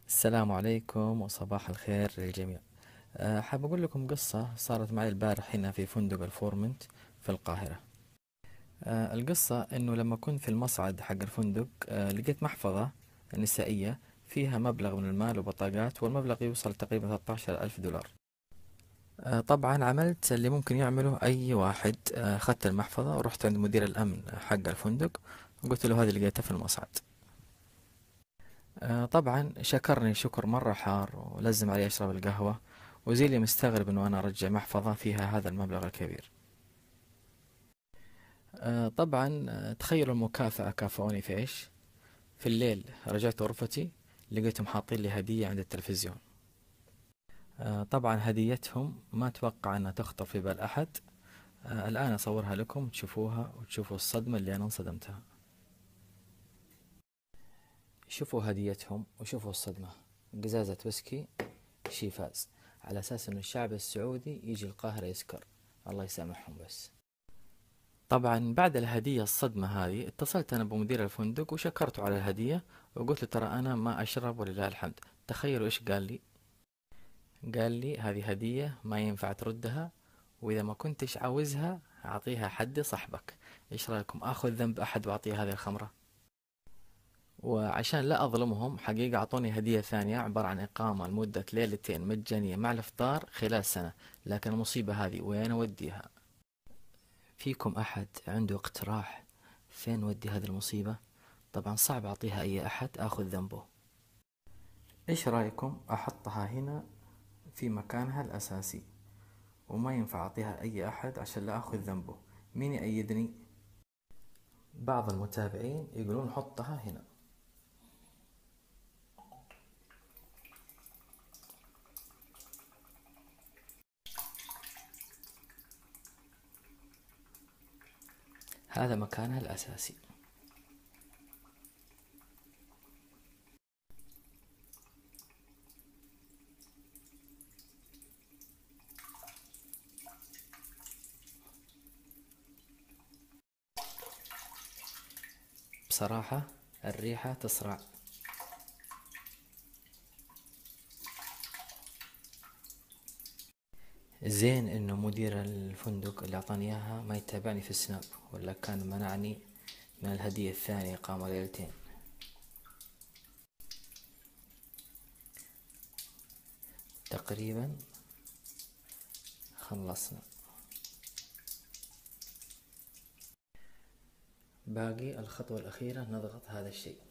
السلام عليكم وصباح الخير للجميع. حاب أقول لكم قصة صارت معي البارح هنا في فندق الفورمنت في القاهرة. القصة إنه لما كنت في المصعد حق الفندق لقيت محفظة نسائية فيها مبلغ من المال وبطاقات، والمبلغ يوصل تقريبا 13 ألف دولار. طبعا عملت اللي ممكن يعمله أي واحد. أخذت المحفظة ورحت عند مدير الأمن حق الفندق وقلت له هذه لقيتها في المصعد. طبعا شكرني شكر مرة حار ولزم علي أشرب القهوة، وزي لي مستغرب إنه أنا أرجع محفظة فيها هذا المبلغ الكبير. طبعا تخيلوا المكافأة كافئوني في إيش. في الليل رجعت غرفتي، لقيتهم حاطين لي هدية عند التلفزيون. طبعا هديتهم ما أتوقع أنها تخطر في بال أحد. الآن أصورها لكم تشوفوها وتشوفوا الصدمة اللي أنا انصدمتها. شوفوا هديتهم وشوفوا الصدمة. قزازة ويسكي شيفاز، على أساس أن الشعب السعودي يجي القاهرة يسكر. الله يسامحهم بس. طبعا بعد الهدية الصدمة هذه اتصلت أنا بمدير الفندق وشكرته على الهدية، وقلت له ترى أنا ما أشرب ولله الحمد. تخيلوا إيش قال لي. قال لي هذه هدية ما ينفع تردها، وإذا ما كنتش عاوزها أعطيها حد صاحبك. إيش رأيكم آخذ ذنب أحد وأعطيه هذه الخمرة؟ وعشان لا أظلمهم حقيقة أعطوني هدية ثانية عبارة عن إقامة لمدة ليلتين مجانية مع الإفطار خلال سنة. لكن المصيبة هذه وين أوديها؟ فيكم أحد عنده اقتراح فين ودي هذه المصيبة؟ طبعا صعب أعطيها أي أحد آخذ ذنبه. إيش رأيكم أحطها هنا في مكانها الأساسي، وما ينفع أعطيها أي أحد عشان لا أخذ ذنبه؟ مين يأيدني؟ بعض المتابعين يقولون حطها هنا. هذا مكانها الأساسي. بصراحة الريحة تصرع. زين انه مدير الفندق اللي اعطاني اياها ما يتابعني في السناب، ولا كان منعني من الهدية الثانية قاموا ليلتين. تقريبا خلصنا. باقي الخطوة الأخيرة نضغط هذا الشيء.